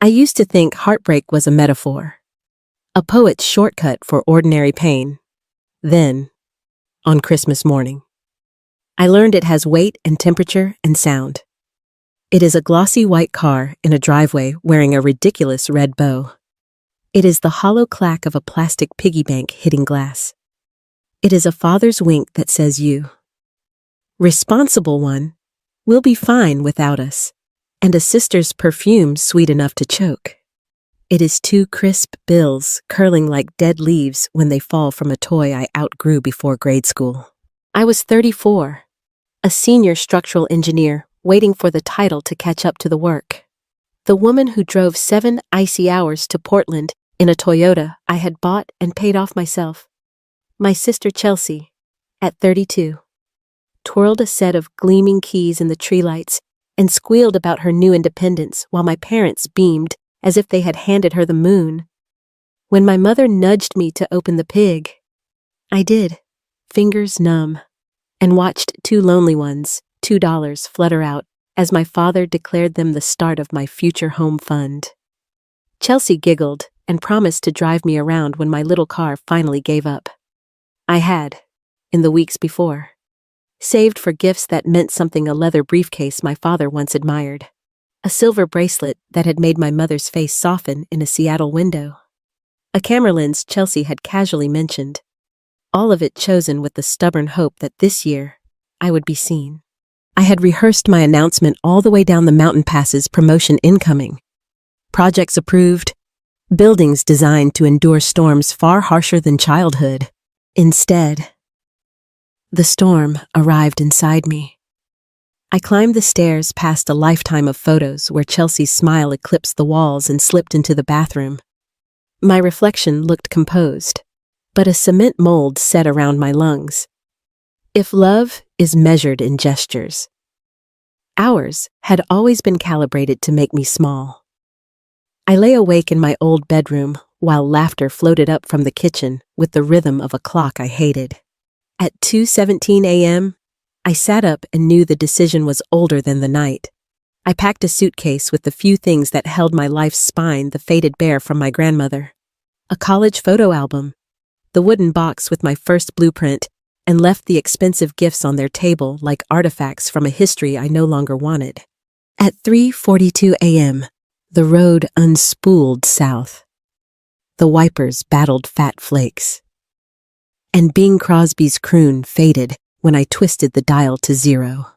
I used to think heartbreak was a metaphor, a poet's shortcut for ordinary pain. Then, on Christmas morning, I learned it has weight and temperature and sound. It is a glossy white car in a driveway wearing a ridiculous red bow. It is the hollow clack of a plastic piggy bank hitting glass. It is a father's wink that says you, responsible one, will be fine without us, and a sister's perfume sweet enough to choke. It is two crisp bills curling like dead leaves when they fall from a toy I outgrew before grade school. I was 34, a senior structural engineer waiting for the title to catch up to the work. The woman who drove 7 icy hours to Portland in a Toyota I had bought and paid off myself. My sister Chelsea, at 32, twirled a set of gleaming keys in the tree lights and squealed about her new independence while my parents beamed as if they had handed her the moon. When my mother nudged me to open the pig, I did, fingers numb, and watched 2 lonely ones, $2, flutter out as my father declared them the start of my future home fund. Chelsea giggled and promised to drive me around when my little car finally gave up. I had, in the weeks before, saved for gifts that meant something: a leather briefcase my father once admired, a silver bracelet that had made my mother's face soften in a Seattle window, a camera lens Chelsea had casually mentioned, all of it chosen with the stubborn hope that this year I would be seen. I had rehearsed my announcement all the way down the mountain passes: promotion incoming, projects approved, buildings designed to endure storms far harsher than childhood. Instead, the storm arrived inside me. I climbed the stairs past a lifetime of photos where Chelsea's smile eclipsed the walls and slipped into the bathroom. My reflection looked composed, but a cement mold set around my lungs. If love is measured in gestures, ours had always been calibrated to make me small. I lay awake in my old bedroom while laughter floated up from the kitchen with the rhythm of a clock I hated. At 2:17 a.m., I sat up and knew the decision was older than the night. I packed a suitcase with the few things that held my life's spine: the faded bear from my grandmother, a college photo album, the wooden box with my first blueprint, and left the expensive gifts on their table like artifacts from a history I no longer wanted. At 3:42 a.m., the road unspooled south. The wipers battled fat flakes, and Bing Crosby's croon faded when I twisted the dial to 0.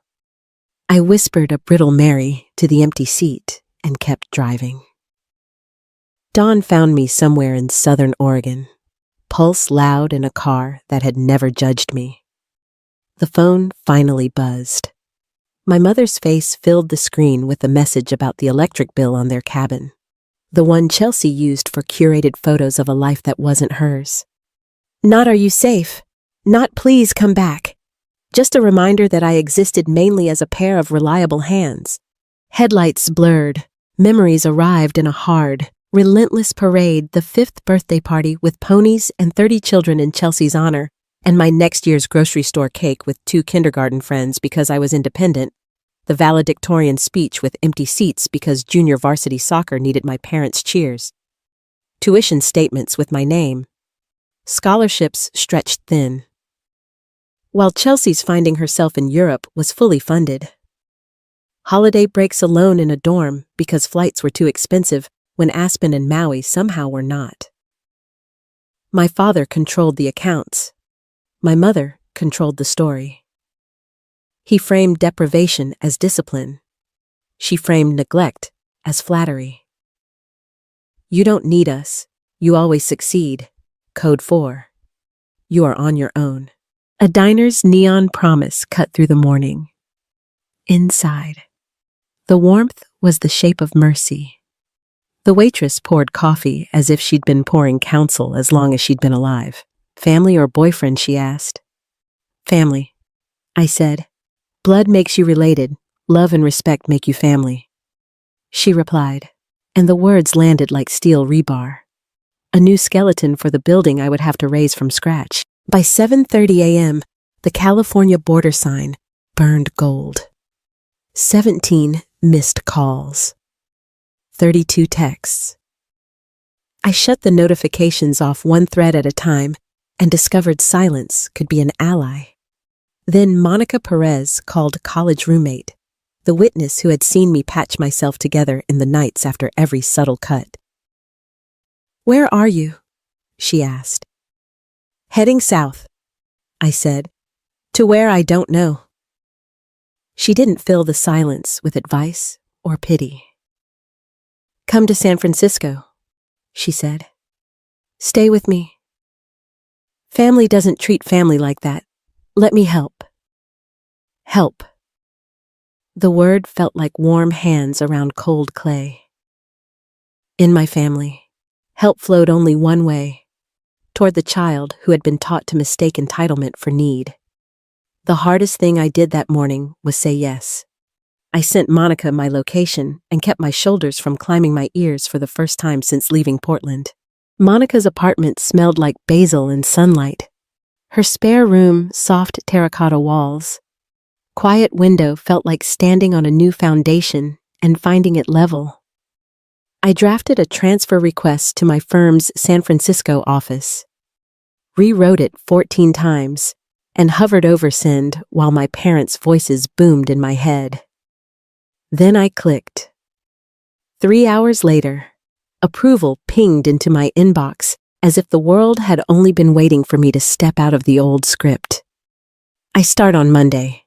I whispered a brittle Mary to the empty seat and kept driving. Dawn found me somewhere in southern Oregon, pulse loud in a car that had never judged me. The phone finally buzzed. My mother's face filled the screen with a message about the electric bill on their cabin, the one Chelsea used for curated photos of a life that wasn't hers. Not "Are you safe?" Not "Please come back." Just a reminder that I existed mainly as a pair of reliable hands. Headlights blurred, memories arrived in a hard, relentless parade: the 5th birthday party with ponies and 30 children in Chelsea's honor, and my next year's grocery store cake with 2 kindergarten friends because I was independent, the valedictorian speech with empty seats because junior varsity soccer needed my parents' cheers, tuition statements with my name, scholarships stretched thin, while Chelsea's finding herself in Europe was fully funded. Holiday breaks alone in a dorm because flights were too expensive when Aspen and Maui somehow were not. My father controlled the accounts. My mother controlled the story. He framed deprivation as discipline. She framed neglect as flattery. You don't need us. You always succeed. Code 4. You are on your own. A diner's neon promise cut through the morning. Inside, the warmth was the shape of mercy. The waitress poured coffee as if she'd been pouring counsel as long as she'd been alive. Family or boyfriend, she asked. Family, I said. Blood makes you related. Love and respect make you family. She replied, and the words landed like steel rebar. A new skeleton for the building I would have to raise from scratch. By 7:30 a.m., the California border sign burned gold. 17 missed calls. 32 texts. I shut the notifications off one thread at a time and discovered silence could be an ally. Then Monica Perez called college roommate, the witness who had seen me patch myself together in the nights after every subtle cut. "Where are you?" she asked. "Heading south," I said. "To where I don't know." She didn't fill the silence with advice or pity. "Come to San Francisco," she said. "Stay with me. Family doesn't treat family like that. Let me help." Help. The word felt like warm hands around cold clay. In my family, help flowed only one way, toward the child who had been taught to mistake entitlement for need. The hardest thing I did that morning was say yes. I sent Monica my location and kept my shoulders from climbing my ears for the first time since leaving Portland. Monica's apartment smelled like basil and sunlight. Her spare room, soft terracotta walls. Quiet window felt like standing on a new foundation and finding it level. I drafted a transfer request to my firm's San Francisco office, rewrote it 14 times, and hovered over send while my parents' voices boomed in my head. Then I clicked. 3 hours later, approval pinged into my inbox as if the world had only been waiting for me to step out of the old script. "I start on Monday,"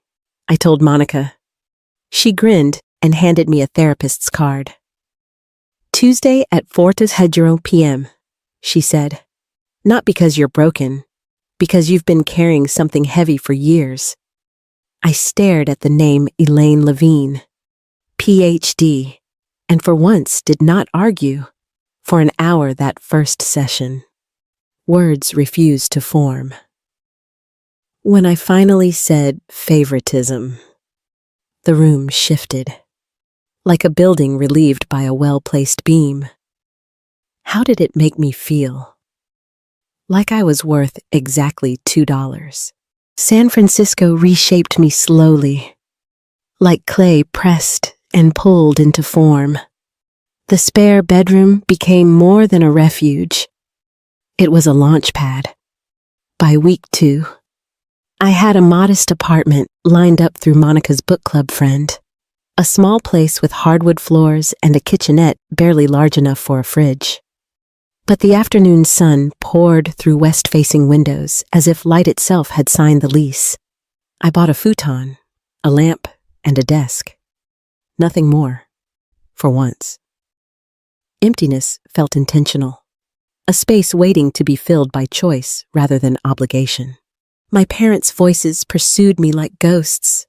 I told Monica. She grinned and handed me a therapist's card. "Tuesday at 4:00 p.m., she said. "Not because you're broken, because you've been carrying something heavy for years." I stared at the name Elaine Levine, PhD, and for once did not argue. For an hour that first session, words refused to form. When I finally said favoritism, the room shifted, like a building relieved by a well-placed beam. How did it make me feel? Like I was worth exactly $2. San Francisco reshaped me slowly, like clay pressed and pulled into form. The spare bedroom became more than a refuge. It was a launch pad. By week 2, I had a modest apartment lined up through Monica's book club friend, a small place with hardwood floors and a kitchenette barely large enough for a fridge. But the afternoon sun poured through west-facing windows as if light itself had signed the lease. I bought a futon, a lamp, and a desk. Nothing more, for once. Emptiness felt intentional, a space waiting to be filled by choice rather than obligation. My parents' voices pursued me like ghosts.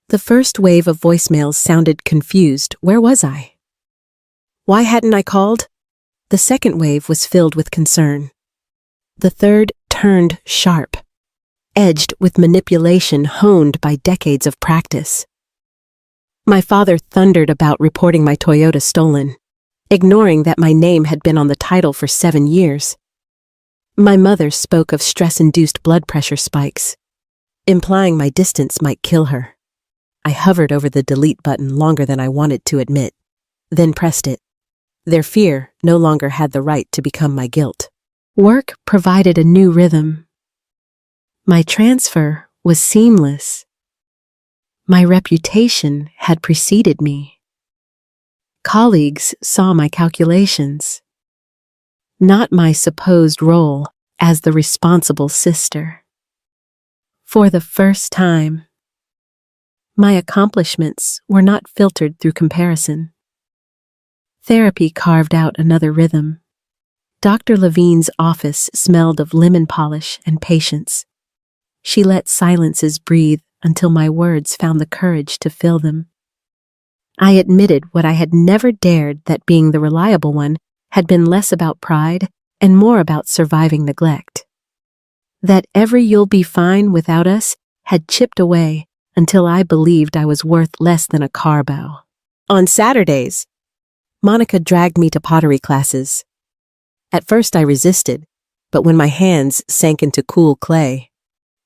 The first wave of voicemails sounded confused. Where was I? Why hadn't I called? The second wave was filled with concern. The third turned sharp, edged with manipulation honed by decades of practice. My father thundered about reporting my Toyota stolen, ignoring that my name had been on the title for 7 years. My mother spoke of stress-induced blood pressure spikes, implying my distance might kill her. I hovered over the delete button longer than I wanted to admit, then pressed it. Their fear no longer had the right to become my guilt. Work provided a new rhythm. My transfer was seamless. My reputation had preceded me. Colleagues saw my calculations, not my supposed role as the responsible sister. For the first time, my accomplishments were not filtered through comparison. Therapy carved out another rhythm. Dr. Levine's office smelled of lemon polish and patience. She let silences breathe until my words found the courage to fill them. I admitted what I had never dared, that being the reliable one had been less about pride and more about surviving neglect. That every "you'll be fine without us" had chipped away until I believed I was worth less than a car bow. On Saturdays, Monica dragged me to pottery classes. At first I resisted, but when my hands sank into cool clay,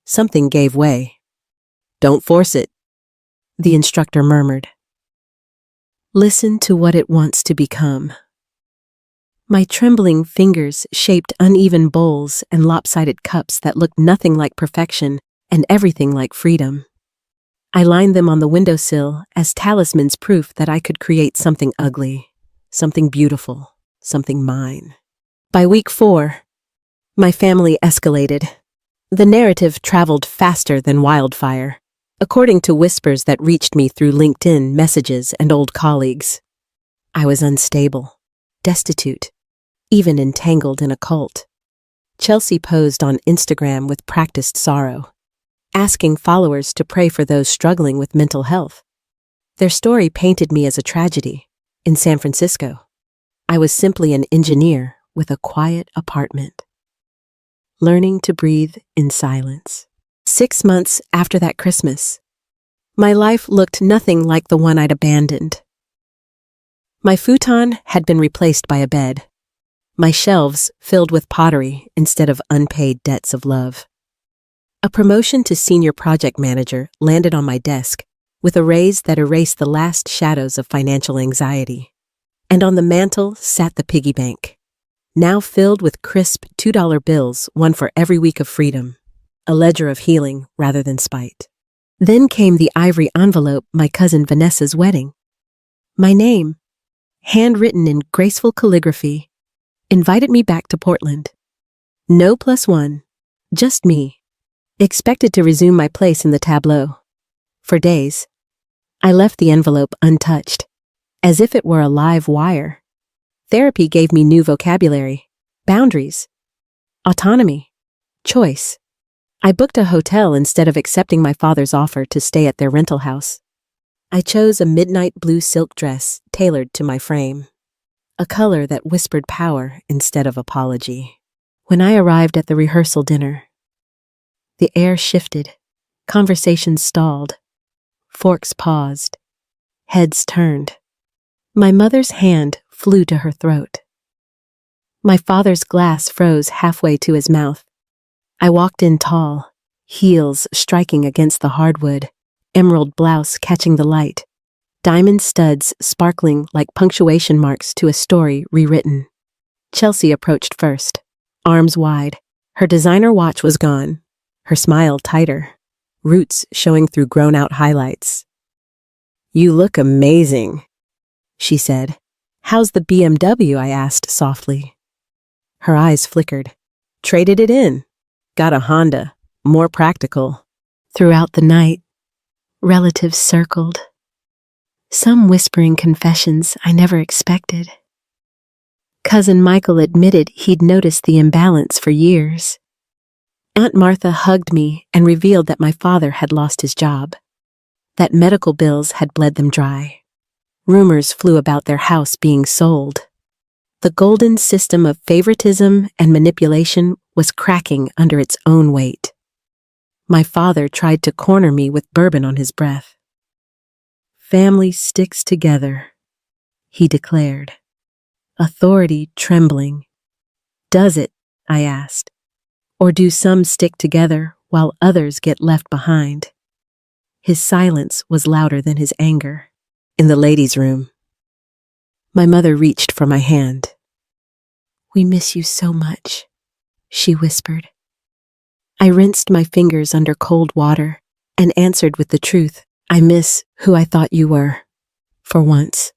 something gave way. "Don't force it," the instructor murmured. Listen to what it wants to become. My trembling fingers shaped uneven bowls and lopsided cups that looked nothing like perfection and everything like freedom. I lined them on the windowsill as talismans proof that I could create something ugly, something beautiful, something mine. By week 4, my family escalated. The narrative traveled faster than wildfire, according to whispers that reached me through LinkedIn messages and old colleagues. I was unstable, destitute, even entangled in a cult. Chelsea posed on Instagram with practiced sorrow, asking followers to pray for those struggling with mental health. Their story painted me as a tragedy. In San Francisco, I was simply an engineer with a quiet apartment, learning to breathe in silence. 6 months after that Christmas, my life looked nothing like the one I'd abandoned. My futon had been replaced by a bed, my shelves filled with pottery instead of unpaid debts of love. A promotion to senior project manager landed on my desk with a raise that erased the last shadows of financial anxiety. And on the mantel sat the piggy bank, now filled with crisp $2 bills, one for every week of freedom, a ledger of healing rather than spite. Then came the ivory envelope, my cousin Vanessa's wedding. My name, handwritten in graceful calligraphy, invited me back to Portland. No +1, just me, expected to resume my place in the tableau. For days, I left the envelope untouched, as if it were a live wire. Therapy gave me new vocabulary, boundaries, autonomy, choice. I booked a hotel instead of accepting my father's offer to stay at their rental house. I chose a midnight blue silk dress tailored to my frame, a color that whispered power instead of apology. When I arrived at the rehearsal dinner, the air shifted, conversations stalled, forks paused, heads turned. My mother's hand flew to her throat. My father's glass froze halfway to his mouth. I walked in tall, heels striking against the hardwood, emerald blouse catching the light, diamond studs sparkling like punctuation marks to a story rewritten. Chelsea approached first, arms wide. Her designer watch was gone, her smile tighter, roots showing through grown-out highlights. "You look amazing," she said. "How's the BMW?" I asked softly. Her eyes flickered. "Traded it in. Got a Honda, more practical." Throughout the night, relatives circled, some whispering confessions I never expected. Cousin Michael admitted he'd noticed the imbalance for years. Aunt Martha hugged me and revealed that my father had lost his job, that medical bills had bled them dry. Rumors flew about their house being sold. The golden system of favoritism and manipulation was cracking under its own weight. My father tried to corner me with bourbon on his breath. "Family sticks together," he declared, authority trembling. "Does it?" I asked. "Or do some stick together while others get left behind?" His silence was louder than his anger. In the ladies' room, my mother reached for my hand. "We miss you so much," she whispered. I rinsed my fingers under cold water and answered with the truth. "I miss who I thought you were, for once."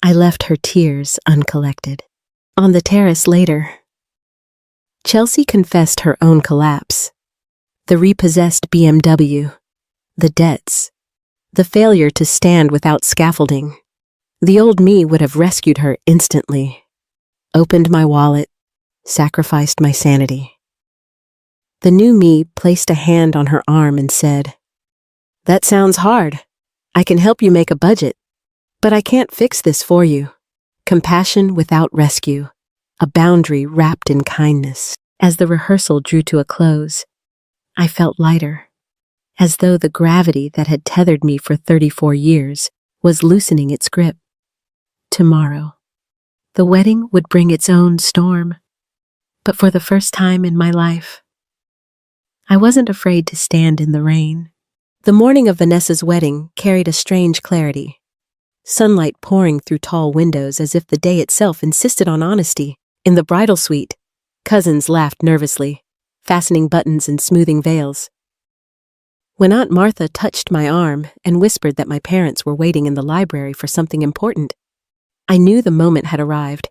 I left her tears uncollected. On the terrace later, Chelsea confessed her own collapse. The repossessed BMW, the debts, the failure to stand without scaffolding. The old me would have rescued her instantly, opened my wallet, sacrificed my sanity. The new me placed a hand on her arm and said, "That sounds hard. I can help you make a budget, but I can't fix this for you." Compassion without rescue, a boundary wrapped in kindness. As the rehearsal drew to a close, I felt lighter, as though the gravity that had tethered me for 34 years was loosening its grip. Tomorrow, the wedding would bring its own storm, but for the first time in my life, I wasn't afraid to stand in the rain. The morning of Vanessa's wedding carried a strange clarity. sunlight pouring through tall windows as if the day itself insisted on honesty. In the bridal suite, cousins laughed nervously, fastening buttons and smoothing veils. When Aunt Martha touched my arm and whispered that my parents were waiting in the library for something important, I knew the moment had arrived.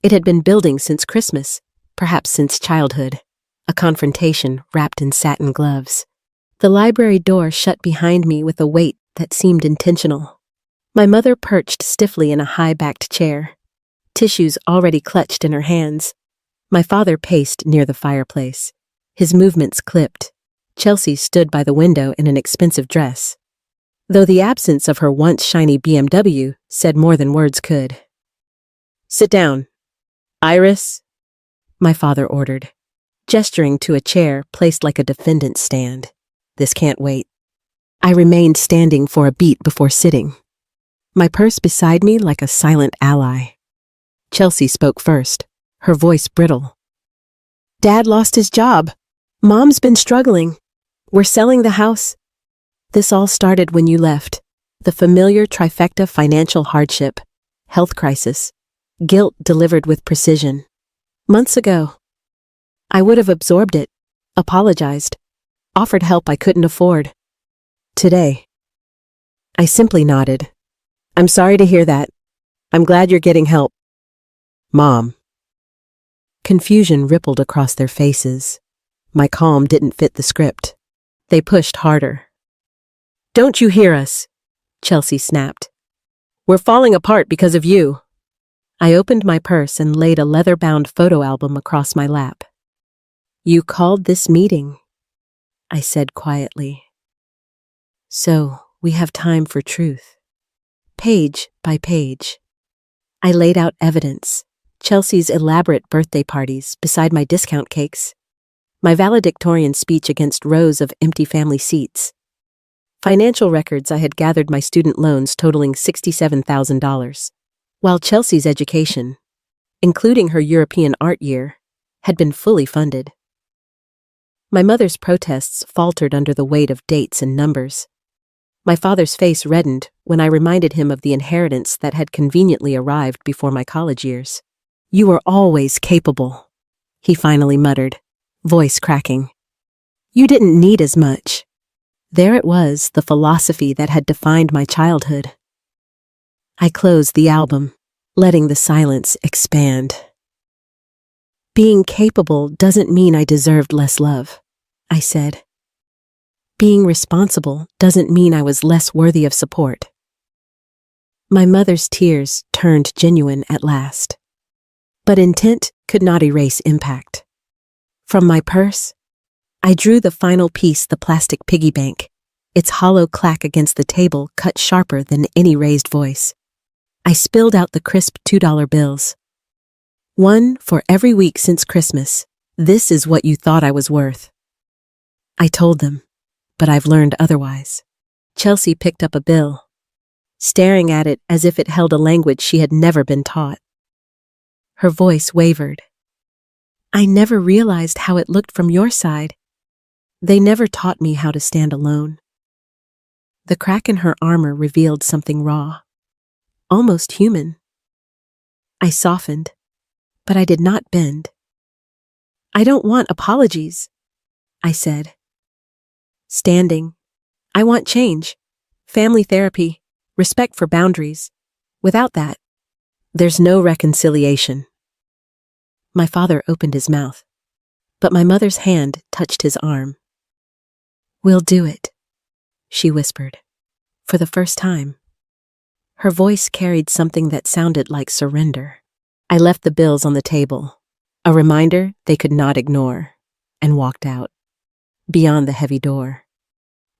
It had been building since Christmas, perhaps since childhood, a confrontation wrapped in satin gloves. The library door shut behind me with a weight that seemed intentional. My mother perched stiffly in a high-backed chair, tissues already clutched in her hands. My father paced near the fireplace, his movements clipped. Chelsea stood by the window in an expensive dress, though the absence of her once shiny BMW said more than words could. "Sit down. Iris," my father ordered, gesturing to a chair placed like a defendant's stand. "This can't wait." I remained standing for a beat before sitting, my purse beside me like a silent ally. Chelsea spoke first, her voice brittle. "Dad lost his job. Mom's been struggling. We're selling the house." This all started when you left. The familiar trifecta: financial hardship, health crisis, guilt delivered with precision. Months ago, I would have absorbed it, apologized, offered help I couldn't afford. Today, I simply nodded. "I'm sorry to hear that. I'm glad you're getting help." "Mom." Confusion rippled across their faces. My calm didn't fit the script. They pushed harder. "Don't you hear us?" Chelsea snapped. "We're falling apart because of you." I opened my purse and laid a leather-bound photo album across my lap. "You called this meeting," I said quietly. "So we have time for truth." Page by page, I laid out evidence: Chelsea's elaborate birthday parties beside my discount cakes, my valedictorian speech against rows of empty family seats, financial records I had gathered, my student loans totaling $67,000, while Chelsea's education, including her European art year, had been fully funded. My mother's protests faltered under the weight of dates and numbers. My father's face reddened when I reminded him of the inheritance that had conveniently arrived before my college years. "You were always capable," he finally muttered, voice cracking. "You didn't need as much." There it was, the philosophy that had defined my childhood. I closed the album, letting the silence expand. "Being capable doesn't mean I deserved less love," I said. "Being responsible doesn't mean I was less worthy of support." My mother's tears turned genuine at last. But intent could not erase impact. From my purse, I drew the final piece, the plastic piggy bank, its hollow clack against the table cut sharper than any raised voice. I spilled out the crisp $2 bills. "One for every week since Christmas. This is what you thought I was worth." I told them, but I've learned otherwise. Chelsea picked up a bill, staring at it as if it held a language she had never been taught. Her voice wavered. "I never realized how it looked from your side. They never taught me how to stand alone." The crack in her armor revealed something raw, almost human. I softened, but I did not bend. "I don't want apologies," I said. Standing, "I want change, family therapy, respect for boundaries. Without that, there's no reconciliation." My father opened his mouth, but my mother's hand touched his arm. "We'll do it," she whispered, for the first time. Her voice carried something that sounded like surrender. I left the bills on the table, a reminder they could not ignore, and walked out. Beyond the heavy door,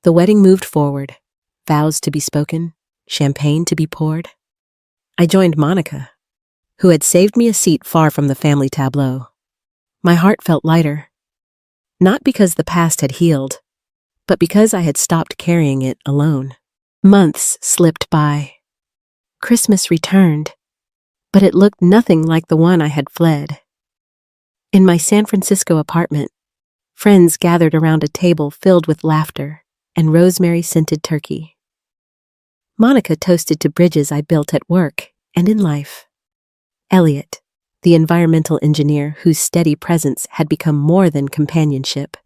the wedding moved forward, vows to be spoken, champagne to be poured. I joined Monica, who had saved me a seat far from the family tableau. My heart felt lighter, not because the past had healed, but because I had stopped carrying it alone. Months slipped by. Christmas returned, but it looked nothing like the one I had fled. In my San Francisco apartment, friends gathered around a table filled with laughter and rosemary-scented turkey. Monica toasted to bridges I built at work and in life. Elliot, the environmental engineer whose steady presence had become more than companionship,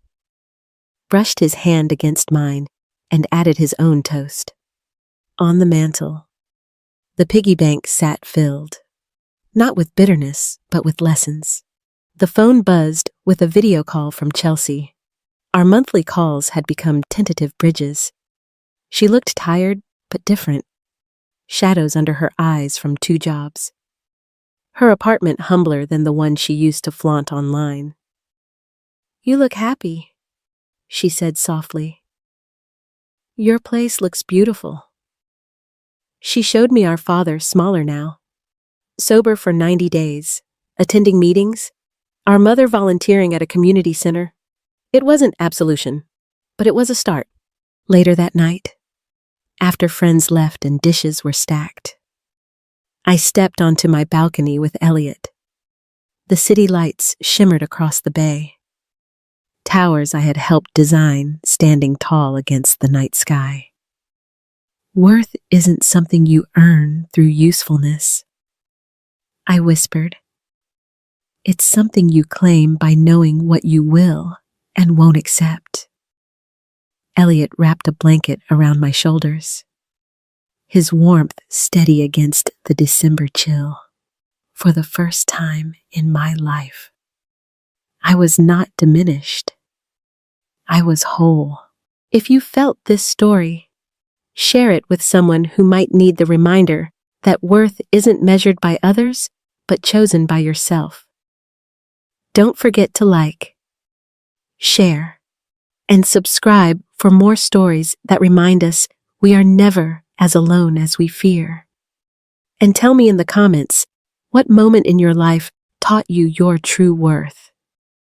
brushed his hand against mine and added his own toast. On the mantel, the piggy bank sat filled, not with bitterness, but with lessons. The phone buzzed with a video call from Chelsea. Our monthly calls had become tentative bridges. She looked tired, but different. Shadows under her eyes from 2 jobs. Her apartment humbler than the one she used to flaunt online. "You look happy," she said softly. "Your place looks beautiful." She showed me our father, smaller now, sober for 90 days, attending meetings, our mother volunteering at a community center. It wasn't absolution, but it was a start. Later that night, after friends left and dishes were stacked, I stepped onto my balcony with Elliot. The city lights shimmered across the bay. Towers I had helped design standing tall against the night sky. "Worth isn't something you earn through usefulness," I whispered. "It's something you claim by knowing what you will and won't accept." Elliot wrapped a blanket around my shoulders, his warmth steady against the December chill. For the first time in my life, I was not diminished. I was whole. If you felt this story, share it with someone who might need the reminder that worth isn't measured by others, but chosen by yourself. Don't forget to like, share, and subscribe for more stories that remind us we are never as alone as we fear. And tell me in the comments what moment in your life taught you your true worth.